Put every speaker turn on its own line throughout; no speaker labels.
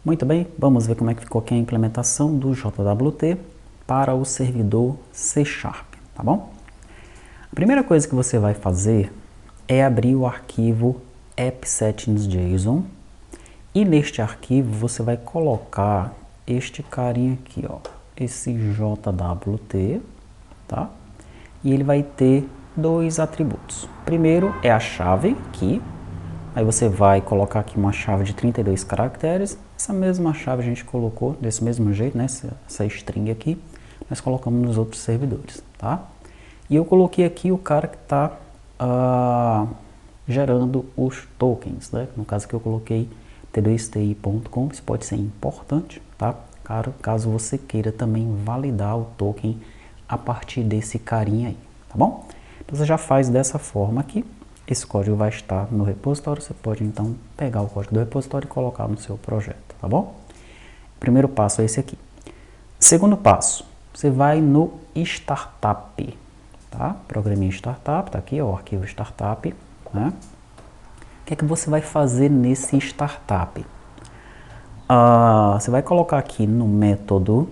Muito bem, vamos ver como é que ficou aqui a implementação do JWT para o servidor C#, tá bom? A primeira coisa que você vai fazer é abrir o arquivo appsettings.json e neste arquivo você vai colocar este carinha aqui, ó, esse JWT, tá? E ele vai ter dois atributos. Primeiro é a chave key. Aí você vai colocar aqui uma chave de 32 caracteres. Essa mesma chave a gente colocou desse mesmo jeito, né? Essa string aqui, nós colocamos nos outros servidores, tá? E eu coloquei aqui o cara que está gerando os tokens, né? No caso que eu coloquei t2ti.com, isso pode ser importante, tá? Caso você queira também validar o token a partir desse carinha aí, tá bom? Então você já faz dessa forma aqui. Esse código vai estar no repositório, você pode então pegar o código do repositório e colocar no seu projeto, tá bom? Primeiro passo é esse aqui. Segundo passo, você vai no startup, tá? Programinha startup, tá aqui, ó, o arquivo startup, né? O que é que você vai fazer nesse startup? Você vai colocar aqui no método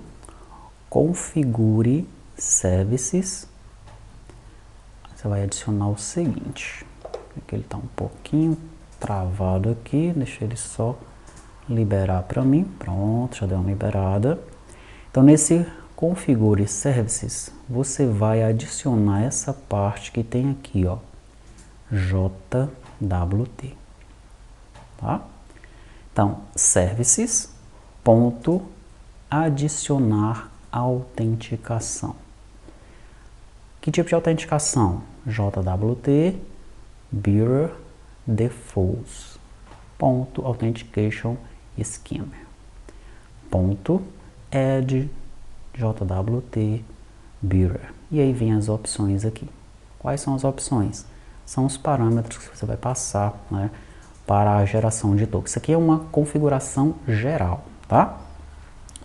configure services, você vai adicionar o seguinte. Aqui ele está um pouquinho travado aqui, deixa ele só liberar para mim. Pronto, já deu uma liberada. Então nesse configure services, você vai adicionar essa parte que tem aqui, ó, JWT, tá? Então services ponto adicionar autenticação. Que tipo de autenticação? JWT bearer defaults ponto authentication schema ponto add JWT bearer. E aí vem as opções aqui. Quais são as opções? São os parâmetros que você vai passar, né, para a geração de tokens. Isso aqui é uma configuração geral, tá?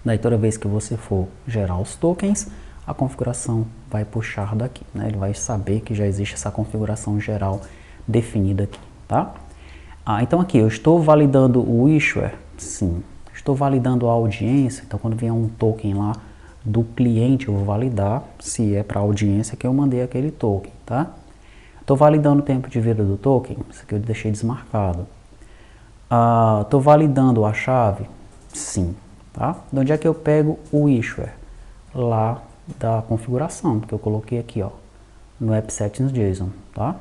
Daí toda vez que você for gerar os tokens, a configuração vai puxar daqui, né? Ele vai saber que já existe essa configuração geral definida aqui, tá? Então aqui eu estou validando o issuer, sim. Estou validando a audiência, então quando vier um token lá do cliente eu vou validar se é para a audiência que eu mandei aquele token, tá? Estou validando o tempo de vida do token, isso aqui eu deixei desmarcado. Estou validando a chave, sim, tá? De onde é que eu pego o issuer? Lá da configuração, que eu coloquei aqui, ó, no appsettings.json, tá?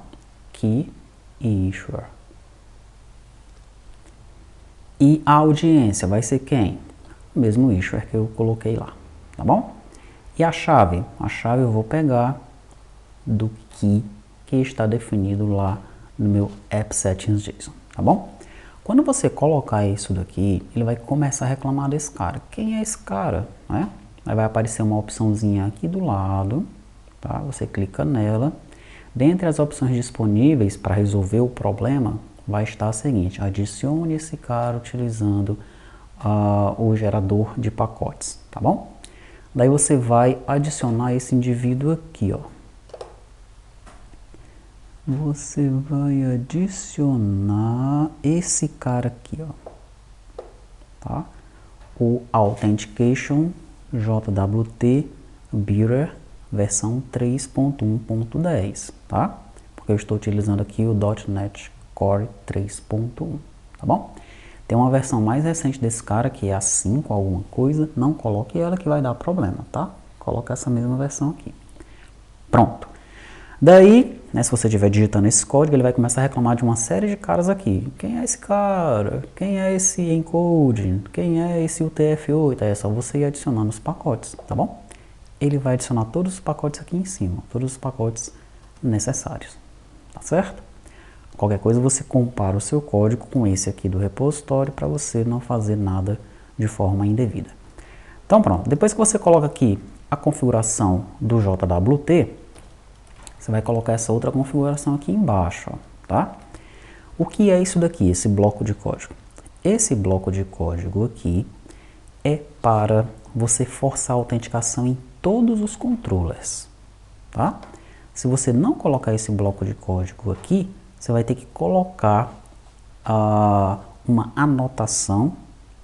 Key e issuer. E a audiência vai ser quem? O mesmo issuer que eu coloquei lá, tá bom? E a chave? A chave eu vou pegar do key que está definido lá no meu appsettings.json, tá bom? Quando você colocar isso daqui, ele vai começar a reclamar desse cara. Quem é esse cara, né? Aí vai aparecer uma opçãozinha aqui do lado, tá? Você clica nela. Dentre as opções disponíveis para resolver o problema, vai estar a seguinte: adicione esse cara utilizando o gerador de pacotes, tá bom? Daí você vai adicionar esse indivíduo aqui, ó. Você vai adicionar esse cara aqui, ó, tá? O Authentication JWT Bearer versão 3.1.10, tá? Porque eu estou utilizando aqui o .NET Core 3.1, tá bom? Tem uma versão mais recente desse cara que é a 5 alguma coisa, não coloque ela que vai dar problema, tá? Coloca essa mesma versão aqui. Pronto. Daí, né, se você estiver digitando esse código, ele vai começar a reclamar de uma série de caras aqui. Quem é esse cara? Quem é esse encode? Quem é esse UTF-8? É só você ir adicionando os pacotes, tá bom? Ele vai adicionar todos os pacotes aqui em cima, todos os pacotes necessários, tá certo? Qualquer coisa você compara o seu código com esse aqui do repositório para você não fazer nada de forma indevida. Então pronto, depois que você coloca aqui a configuração do JWT, você vai colocar essa outra configuração aqui embaixo, ó, tá? O que é isso daqui, esse bloco de código? Esse bloco de código aqui é para você forçar a autenticação em todos os controllers, tá? Se você não colocar esse bloco de código aqui, você vai ter que colocar uma anotação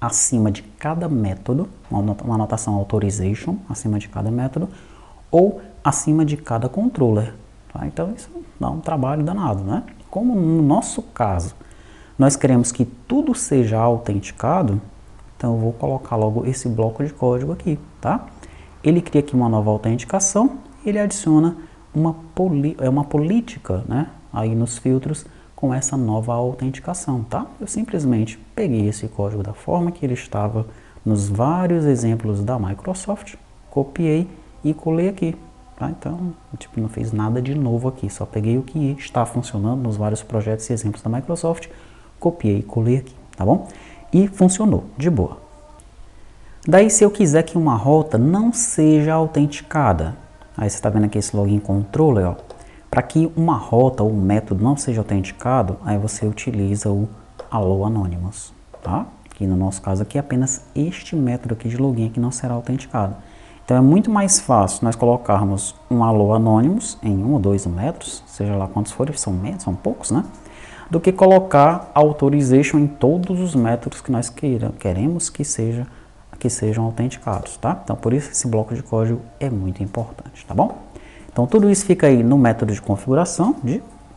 acima de cada método, uma anotação authorization acima de cada método, ou acima de cada controller. Tá? Então isso dá um trabalho danado, né? Como no nosso caso, nós queremos que tudo seja autenticado, então eu vou colocar logo esse bloco de código aqui, tá? Ele cria aqui uma nova autenticação, ele adiciona uma política, né, aí nos filtros com essa nova autenticação, tá? Eu simplesmente peguei esse código da forma que ele estava nos vários exemplos da Microsoft, copiei e colei aqui, tá? Então, tipo, não fiz nada de novo aqui, só peguei o que está funcionando nos vários projetos e exemplos da Microsoft, copiei e colei aqui, tá bom? E funcionou, de boa. Daí, se eu quiser que uma rota não seja autenticada, aí você está vendo aqui esse login controller, ó. Para que uma rota ou um método não seja autenticado, aí você utiliza o allow anonymous, tá? Que no nosso caso aqui é apenas este método aqui de login que não será autenticado. Então é muito mais fácil nós colocarmos um allow anonymous em 1 ou 2 métodos, seja lá quantos forem, são poucos, né? Do que colocar authorization em todos os métodos que nós queremos que sejam autenticados, tá? Então por isso esse bloco de código é muito importante, tá bom? Então tudo isso fica aí no método de configuração,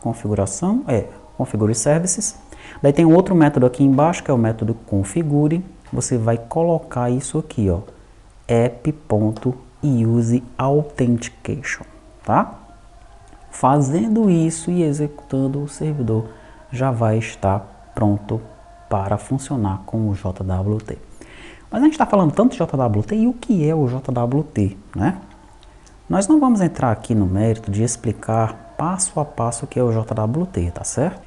configure services. Daí tem um outro método aqui embaixo que é o método configure. Você vai colocar isso aqui, ó, app.useAuthentication, tá? Fazendo isso e executando, o servidor já vai estar pronto para funcionar com o JWT. Mas a gente está falando tanto de JWT, e o que é o JWT, né? Nós não vamos entrar aqui no mérito de explicar passo a passo o que é o JWT, tá certo?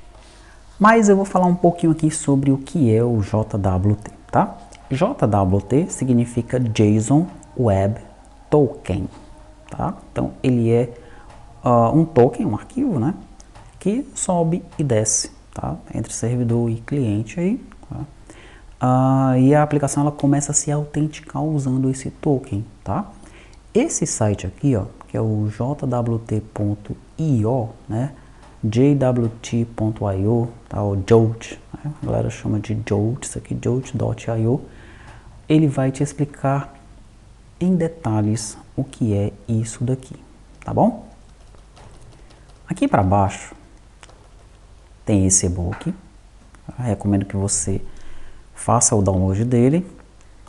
Mas eu vou falar um pouquinho aqui sobre o que é o JWT, tá? JWT significa JSON Web Token, tá? Então ele é um token, um arquivo, né? Que sobe e desce, tá? Entre servidor e cliente aí, tá? E a aplicação ela começa a se autenticar usando esse token, tá? Esse site aqui, ó, que é o jwt.io, né, jwt.io, tá, o Jolt, né, a galera chama de Jolt, isso aqui, jolt.io, ele vai te explicar em detalhes o que é isso daqui, tá bom? Aqui para baixo tem esse e-book, tá? Recomendo que você faça o download dele.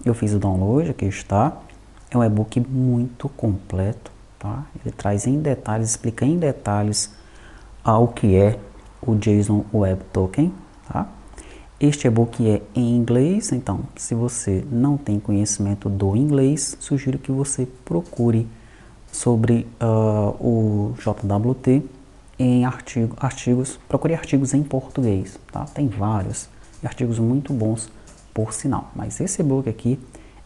Eu fiz o download, aqui está. É um e-book muito completo, tá? Ele traz em detalhes, explica em detalhes o que é o JSON Web Token, tá? Este e-book é em inglês, então se você não tem conhecimento do inglês, sugiro que você procure sobre o JWT em procure artigos em português, tá? Tem vários artigos muito bons, por sinal, mas esse e-book aqui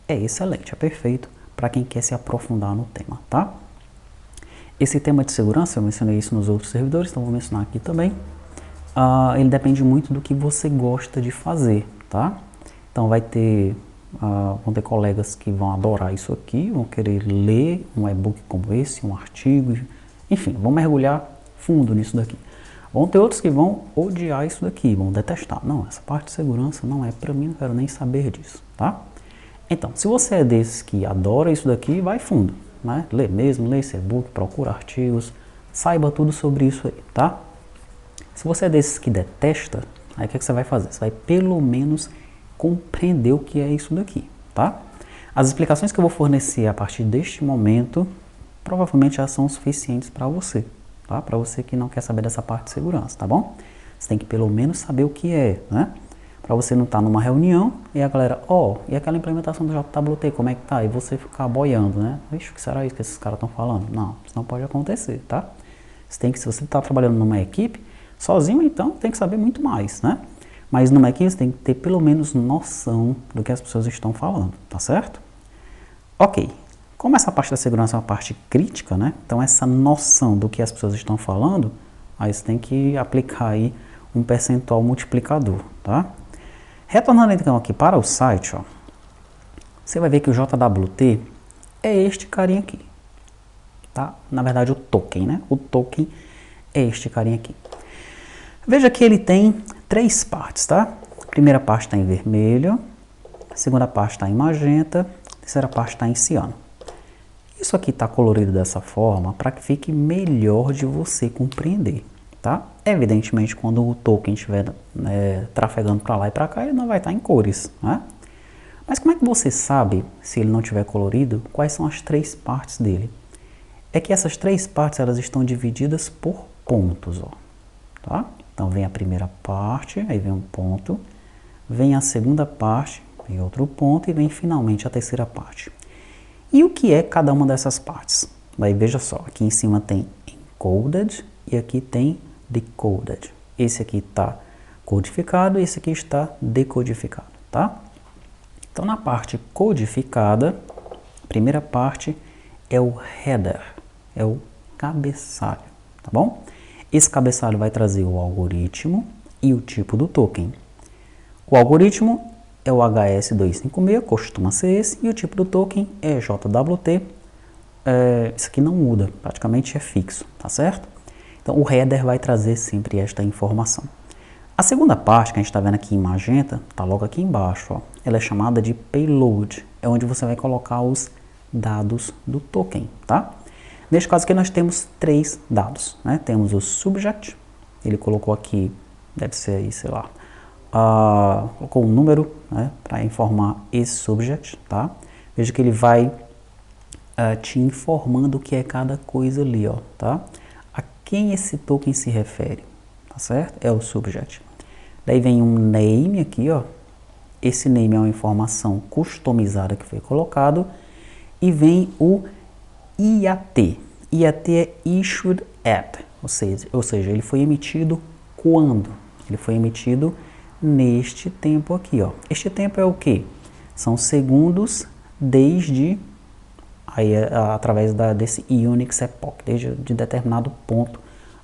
é excelente, é perfeito para quem quer se aprofundar no tema, tá? Esse tema de segurança, eu mencionei isso nos outros servidores, então vou mencionar aqui também. Ele depende muito do que você gosta de fazer, tá? Então vão ter colegas que vão adorar isso aqui, vão querer ler um e-book como esse, um artigo, enfim, vão mergulhar fundo nisso daqui. Vão ter outros que vão odiar isso daqui, vão detestar. Não, essa parte de segurança não é para mim, não quero nem saber disso, tá? Então, se você é desses que adora isso daqui, vai fundo, né? Lê mesmo, lê esse e-book, procura artigos, saiba tudo sobre isso aí, tá? Se você é desses que detesta, aí o que você vai fazer? Você vai pelo menos compreender o que é isso daqui, tá? As explicações que eu vou fornecer a partir deste momento, provavelmente já são suficientes para você, tá? Para você que não quer saber dessa parte de segurança, tá bom? Você tem que pelo menos saber o que é, né? Para você não estar numa reunião e a galera, e aquela implementação do JWT, como é que tá? E você ficar boiando, né? Vixe, o que será isso que esses caras estão falando? Não, isso não pode acontecer, tá? Se você está trabalhando numa equipe, sozinho então tem que saber muito mais, né? Mas numa equipe você tem que ter pelo menos noção do que as pessoas estão falando, tá certo? Ok, como essa parte da segurança é uma parte crítica, né? Então essa noção do que as pessoas estão falando, aí você tem que aplicar aí um percentual multiplicador, tá? Retornando então aqui para o site, ó, você vai ver que o JWT é este carinha aqui, tá? Na verdade o token, né? O token é este carinha aqui. Veja que ele tem 3 partes, tá? A primeira parte está em vermelho, a segunda parte está em magenta, a terceira parte está em ciano. Isso aqui está colorido dessa forma para que fique melhor de você compreender, tá? Evidentemente, quando o token estiver trafegando para lá e para cá, ele não vai estar em cores, né? Mas como é que você sabe, se ele não estiver colorido, quais são as três partes dele? É que essas três partes, elas estão divididas por pontos, ó, tá? Então, vem a primeira parte, aí vem um ponto, vem a segunda parte, vem outro ponto e vem finalmente a terceira parte. E o que é cada uma dessas partes? Aí veja só, aqui em cima tem encoded e aqui tem decoded. Esse aqui está codificado e esse aqui está decodificado, tá? Então, na parte codificada, a primeira parte é o header, é o cabeçalho, tá bom? Esse cabeçalho vai trazer o algoritmo e o tipo do token. O algoritmo é o HS256, costuma ser esse, e o tipo do token é JWT. Isso aqui não muda, praticamente é fixo, tá certo? Então, o header vai trazer sempre esta informação. A segunda parte, que a gente está vendo aqui em magenta, está logo aqui embaixo, ó. Ela é chamada de payload, é onde você vai colocar os dados do token, tá? Neste caso aqui nós temos três dados, né? Temos o subject, ele colocou aqui, deve ser aí, sei lá, colocou um número, né, para informar esse subject, tá? Veja que ele vai te informando o que é cada coisa ali, ó, tá? A quem esse token se refere, tá certo? É o subject. Daí vem um name aqui, ó. Esse name é uma informação customizada que foi colocado. E vem o IAT. IAT é Issued At, ou seja, ele foi emitido quando? Ele foi emitido neste tempo aqui, ó. Este tempo é o quê? São segundos desde, aí através desse Unix Epoch, desde de determinado ponto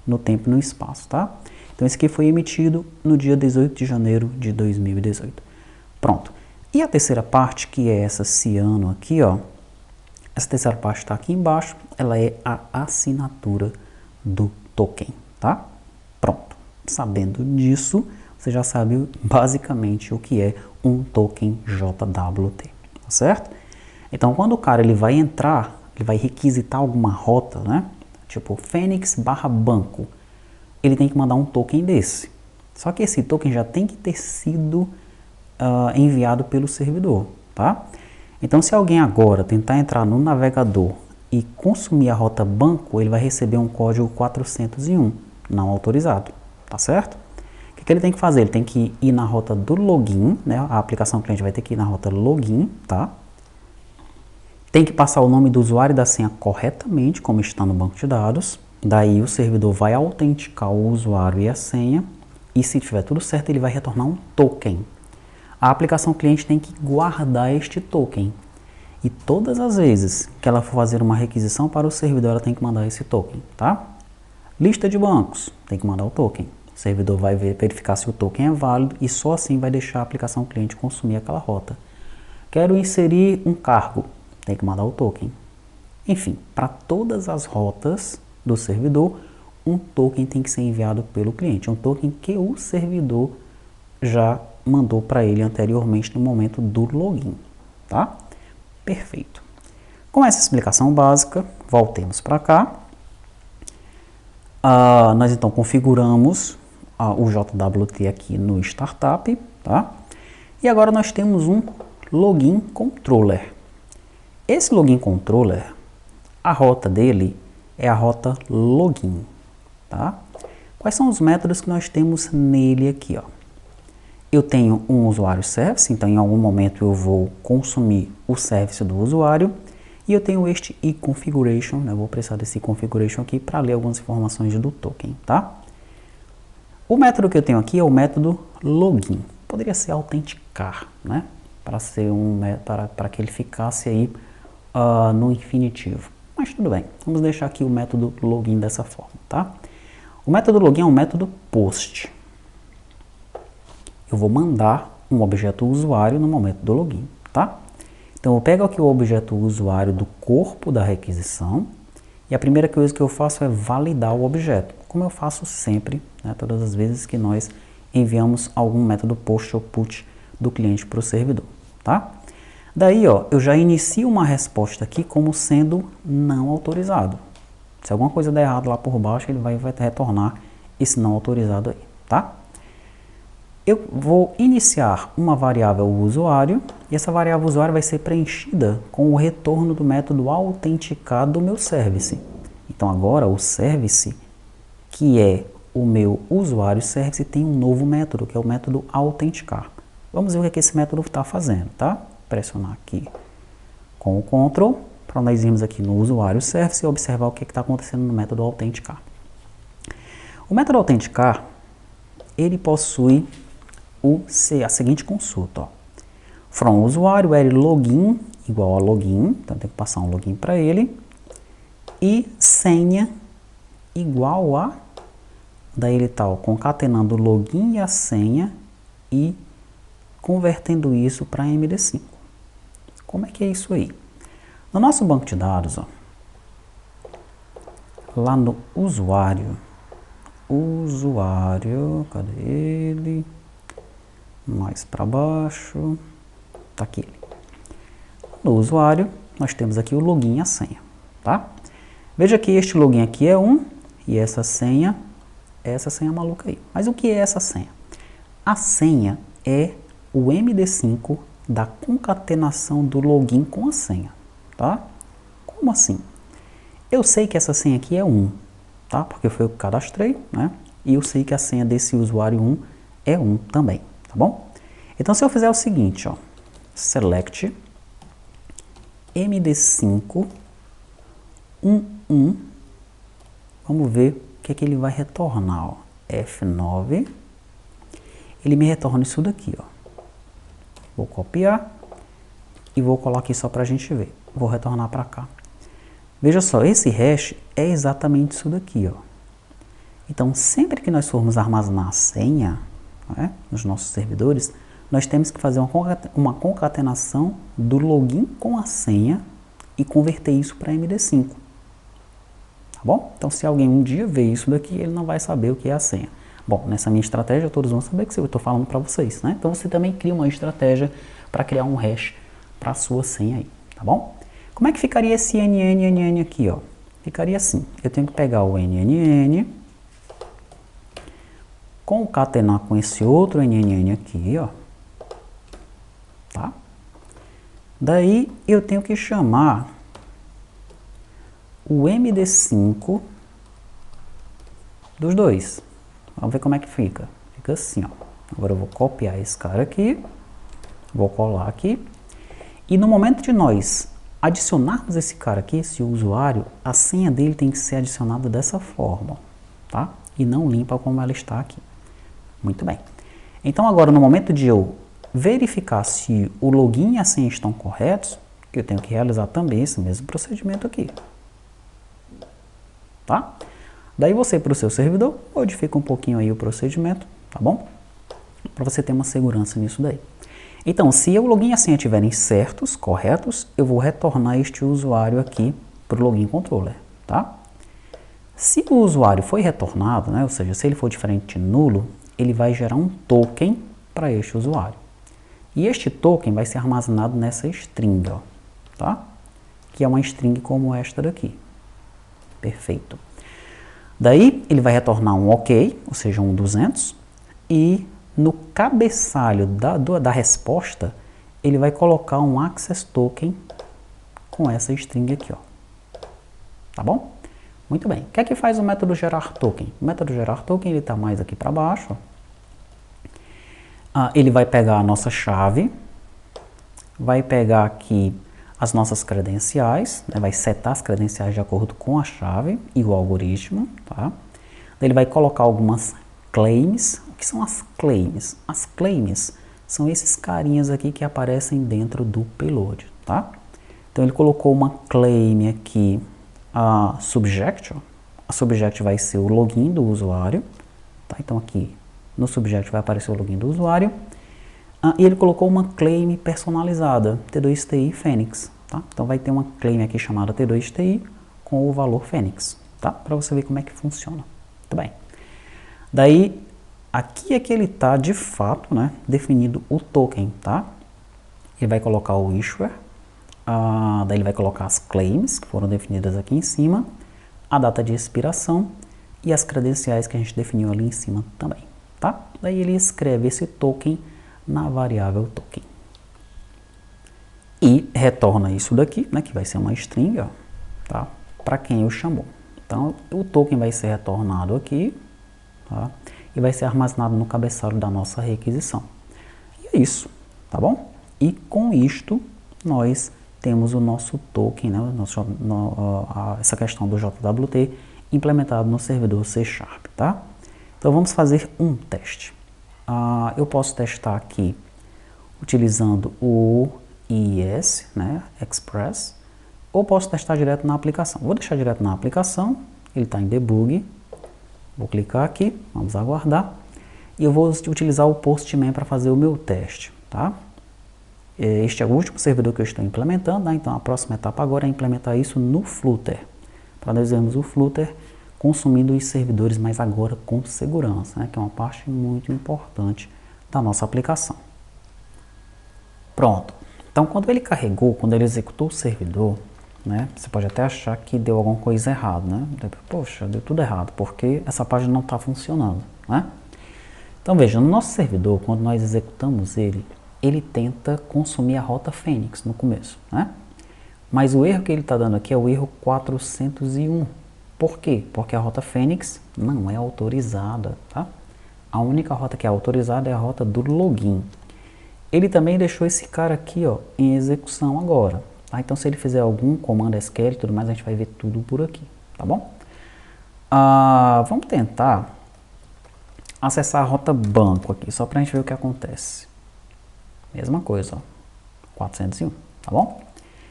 no tempo e no espaço, tá? Então, esse aqui foi emitido no dia 18 de janeiro de 2018. Pronto. E a terceira parte, que é essa ciano aqui, ó. Essa terceira parte está aqui embaixo, ela é a assinatura do token, tá? Pronto. Sabendo disso, você já sabe basicamente o que é um token JWT, tá certo? Então, quando o cara ele vai entrar, ele vai requisitar alguma rota, né? Tipo, Fênix/banco. Ele tem que mandar um token desse. Só que esse token já tem que ter sido enviado pelo servidor, tá? Então, se alguém agora tentar entrar no navegador e consumir a rota banco, ele vai receber um código 401, não autorizado, tá certo? O que ele tem que fazer? Ele tem que ir na rota do login, né? A aplicação cliente vai ter que ir na rota login, tá? Tem que passar o nome do usuário e da senha corretamente, como está no banco de dados. Daí o servidor vai autenticar o usuário e a senha, e se tiver tudo certo, ele vai retornar um token. A aplicação cliente tem que guardar este token. E todas as vezes que ela for fazer uma requisição para o servidor, ela tem que mandar esse token, tá? Lista de bancos, tem que mandar o token. O servidor vai verificar se o token é válido e só assim vai deixar a aplicação cliente consumir aquela rota. Quero inserir um cargo, tem que mandar o token. Enfim, para todas as rotas do servidor, um token tem que ser enviado pelo cliente. Um token que o servidor já mandou para ele anteriormente no momento do login, tá? Perfeito. Com essa explicação básica, voltemos para cá. Nós então configuramos o JWT aqui no Startup, tá? E agora nós temos um Login Controller. Esse Login Controller, a rota dele é a rota login, tá? Quais são os métodos que nós temos nele aqui, ó? Eu tenho um usuário service, então em algum momento eu vou consumir o service do usuário, e eu tenho este e-configuration, né? Eu vou precisar desse configuration aqui para ler algumas informações do token, tá? O método que eu tenho aqui é o método login. Poderia ser autenticar, né? Para que ele ficasse aí no infinitivo. Mas tudo bem, vamos deixar aqui o método login dessa forma, tá? O método login é um método post. Eu vou mandar um objeto usuário no momento do login, tá? Então eu pego aqui o objeto usuário do corpo da requisição e a primeira coisa que eu faço é validar o objeto, como eu faço sempre, né, todas as vezes que nós enviamos algum método post ou put do cliente para o servidor, tá? Daí, ó, eu já inicio uma resposta aqui como sendo não autorizado. Se alguma coisa der errado lá por baixo, ele vai retornar esse não autorizado aí, tá? Eu vou iniciar uma variável usuário, e essa variável usuário vai ser preenchida com o retorno do método autenticar do meu service. Então agora o service, que é o meu usuário service, tem um novo método, que é o método autenticar. Vamos ver o que esse método está fazendo, tá? Pressionar aqui com o Ctrl, para nós irmos aqui no usuário service e observar o que está acontecendo no método autenticar. O método autenticar, ele possui a seguinte consulta, ó. From usuário where login igual a login, então tem que passar um login para ele, e senha igual a, daí ele está concatenando o login e a senha e convertendo isso para MD5. Como é que é isso aí? No nosso banco de dados, ó, lá no usuário, cadê ele? Mais para baixo, tá aqui ele. No usuário, nós temos aqui o login e a senha, tá? Veja que este login aqui é 1 e essa senha é essa senha maluca aí. Mas o que é essa senha? A senha é o MD5 da concatenação do login com a senha, tá? Como assim? Eu sei que essa senha aqui é 1, tá? Porque foi eu que cadastrei, né? E eu sei que a senha desse usuário 1 é 1 também, tá bom? Então se eu fizer o seguinte, ó, select MD5 11, vamos ver o que é que ele vai retornar, ó. F9, ele me retorna isso daqui, ó. Vou copiar e vou colocar aqui só para a gente ver. Vou retornar para cá. Veja só, esse hash é exatamente isso daqui, ó. Então, sempre que nós formos armazenar a senha, né, nos nossos servidores, nós temos que fazer uma concatenação do login com a senha e converter isso para MD5. Tá bom? Então, se alguém um dia ver isso daqui, ele não vai saber o que é a senha. Bom, nessa minha estratégia, todos vão saber que eu estou falando para vocês, né? Então, você também cria uma estratégia para criar um hash para a sua senha aí, tá bom? Como é que ficaria esse NNNN aqui, ó? Ficaria assim, eu tenho que pegar o NNN, concatenar com esse outro NNN aqui, ó, tá? Daí, eu tenho que chamar o MD5 dos dois. Vamos ver como é que fica. Fica assim, ó. Agora eu vou copiar esse cara aqui, vou colar aqui, e no momento de nós adicionarmos esse cara aqui, esse usuário, a senha dele tem que ser adicionada dessa forma, tá? E não limpa como ela está aqui. Muito bem. Então agora no momento de eu verificar se o login e a senha estão corretos, eu tenho que realizar também esse mesmo procedimento aqui, tá? Daí você, para o seu servidor, modifica um pouquinho aí o procedimento, tá bom? Para você ter uma segurança nisso daí. Então, se o login e a senha estiverem certos, corretos, eu vou retornar este usuário aqui para o login controller, tá? Se o usuário foi retornado, né, ou seja, se ele for diferente de nulo, ele vai gerar um token para este usuário. E este token vai ser armazenado nessa string, ó, tá? Que é uma string como esta daqui. Perfeito. Daí, ele vai retornar um OK, ou seja, um 200, e no cabeçalho da resposta, ele vai colocar um access token com essa string aqui, ó. Tá bom? Muito bem. O que é que faz o método gerar token? O método gerar token, ele está mais aqui para baixo. Ele vai pegar a nossa chave, vai pegar aqui as nossas credenciais, né, vai setar as credenciais de acordo com a chave e o algoritmo, tá? Ele vai colocar algumas claims. O que são as claims? As claims são esses carinhas aqui que aparecem dentro do payload, tá? Então ele colocou uma claim aqui, a subject, ó. A subject vai ser o login do usuário, tá? Então aqui no subject vai aparecer o login do usuário. E ele colocou uma claim personalizada, T2TI Fênix, tá? Então vai ter uma claim aqui chamada T2TI com o valor Fênix, tá? Para você ver como é que funciona. Muito bem. Daí, aqui é que ele está de fato, né, definido o token, tá? ele vai colocar o issuer, daí ele vai colocar as claims, que foram definidas aqui em cima, a data de expiração e as credenciais que a gente definiu ali em cima também, tá? Daí ele escreve esse token na variável token. E retorna isso daqui, né, que vai ser uma string, ó, tá? Para quem o chamou. Então, o token vai ser retornado aqui, tá? E vai ser armazenado no cabeçalho da nossa requisição. E é isso, tá bom? E com isto, nós temos o nosso token, né, essa questão do JWT implementado no servidor C#, tá? Então, vamos fazer um teste. Eu posso testar aqui utilizando o IIS, né, Express, ou posso testar direto na aplicação. Vou deixar direto na aplicação, ele está em debug, vou clicar aqui, vamos aguardar, e eu vou utilizar o Postman para fazer o meu teste, tá? Este é o último servidor que eu estou implementando, né? Então a próxima etapa agora é implementar isso no Flutter, para nós vermos o Flutter consumindo os servidores, mas agora com segurança, né? Que é uma parte muito importante da nossa aplicação. Pronto. Então, quando ele carregou, quando ele executou o servidor, né, você pode até achar que deu alguma coisa errada, né? Poxa, deu tudo errado, porque essa página não está funcionando, né? Então, veja, no nosso servidor, quando nós executamos ele, ele tenta consumir a rota Fênix no começo, né? Mas o erro que ele está dando aqui é o erro 401. Por quê? Porque a rota Fênix não é autorizada, tá? A única rota que é autorizada é a rota do login. Ele também deixou esse cara aqui, ó, em execução agora, tá? Então, se ele fizer algum comando SQL e tudo mais, a gente vai ver tudo por aqui, tá bom? Vamos tentar acessar a rota banco aqui, só para a gente ver o que acontece. Mesma coisa, ó, 401, tá bom?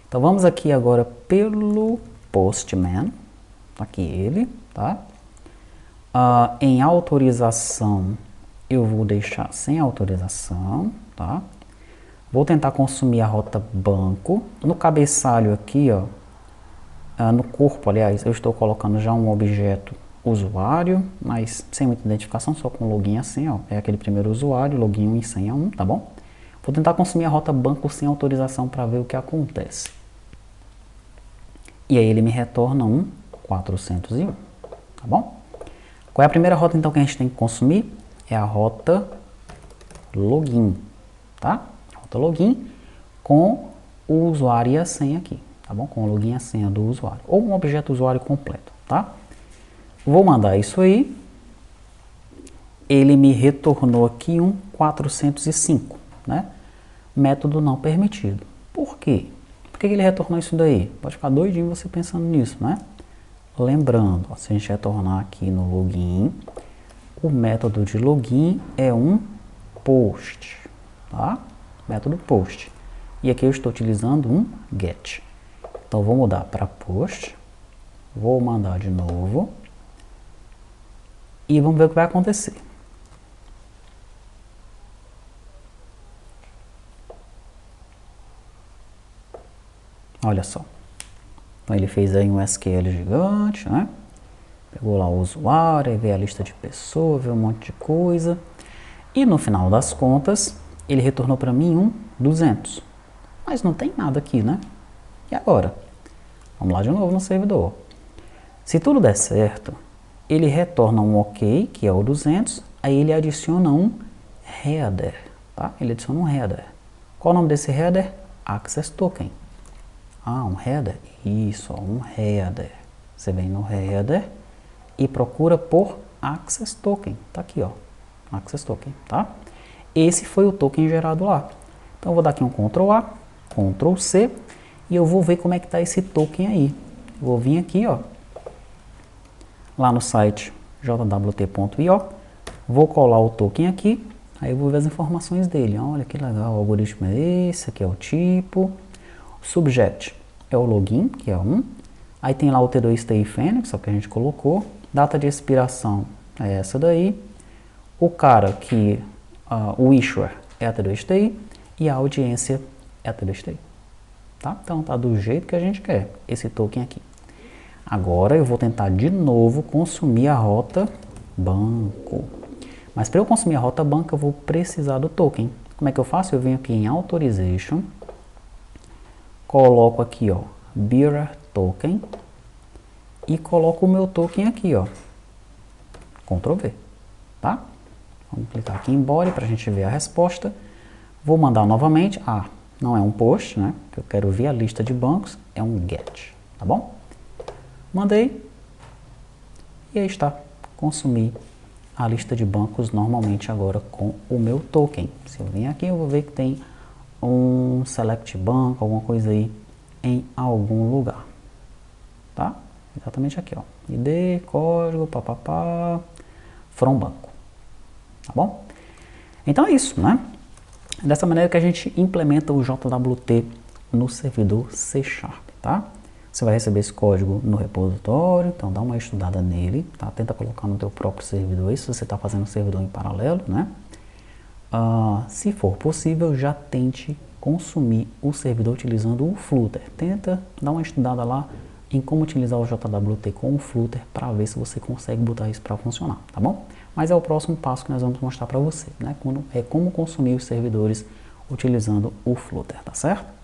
Então, vamos aqui agora pelo Postman, aqui ele, tá? Em autorização, eu vou deixar sem autorização, tá? Vou tentar consumir a rota banco. No cabeçalho aqui, ó, no corpo, aliás, eu estou colocando já um objeto usuário, mas sem muita identificação, só com login assim, ó. É aquele primeiro usuário, login 1 e senha 1, tá bom? Vou tentar consumir a rota banco sem autorização para ver o que acontece. E aí ele me retorna um 401, tá bom? Qual é a primeira rota então que a gente tem que consumir? É a rota login, tá? Rota login com o usuário e a senha aqui, tá bom? Com o login e a senha do usuário, ou um objeto usuário completo, tá? Vou mandar isso aí. Ele me retornou aqui um 405, né? Método não permitido. Por quê? Por que ele retornou isso daí? Pode ficar doidinho você pensando nisso, né? Lembrando, ó, se a gente retornar aqui no login, o método de login é um post, tá? Método post. E aqui eu estou utilizando um get. Então, vou mudar para post. Vou mandar de novo. E vamos ver o que vai acontecer. Olha só. Então, ele fez aí um SQL gigante, né? Pegou lá o usuário, aí veio a lista de pessoas, veio um monte de coisa. E no final das contas, ele retornou para mim um 200. Mas não tem nada aqui, né? E agora? Vamos lá de novo no servidor. Se tudo der certo, ele retorna um OK, que é o 200. Aí ele adiciona um header, tá? Ele adiciona um header. Qual o nome desse header? Access Token. Um header? Isso, ó, um header. Você vem no header e procura por Access Token. Tá aqui, ó. Access Token, tá? Esse foi o token gerado lá. Então, eu vou dar aqui um Ctrl A, Ctrl C, e eu vou ver como é que tá esse token aí. Eu vou vir aqui, ó, lá no site jwt.io, vou colar o token aqui, aí eu vou ver as informações dele. Olha que legal, o algoritmo é esse, aqui é o tipo, o subject é o login, que é 1, aí tem lá o T2TI Fênix, só que a gente colocou, data de expiração é essa daí, o cara que, o issuer é a T2TI e a audiência é a T2TI, tá? Então tá do jeito que a gente quer, esse token aqui. Agora eu vou tentar de novo consumir a rota banco. Mas para eu consumir a rota banco eu vou precisar do token. Como é que eu faço? Eu venho aqui em Authorization, coloco aqui, ó, bearer token e coloco o meu token aqui, ó, Ctrl V, tá? Vamos clicar aqui em body para a gente ver a resposta. Vou mandar novamente, não é um post, né? Que eu quero ver a lista de bancos, é um get, tá bom? Mandei e aí está, consumi a lista de bancos normalmente agora com o meu token. Se eu vir aqui eu vou ver que tem um select banco, alguma coisa aí em algum lugar, tá? Exatamente aqui, ó, ID, código, papapá, from banco, tá bom? Então é isso, né? Dessa maneira que a gente implementa o JWT no servidor C#, tá? Você vai receber esse código no repositório, então dá uma estudada nele, tá? Tenta colocar no teu próprio servidor, isso se você está fazendo um servidor em paralelo, né? Se for possível, já tente consumir o servidor utilizando o Flutter. Tenta dar uma estudada lá em como utilizar o JWT com o Flutter para ver se você consegue botar isso para funcionar, tá bom? Mas é o próximo passo que nós vamos mostrar para você, né? Como consumir os servidores utilizando o Flutter, tá certo?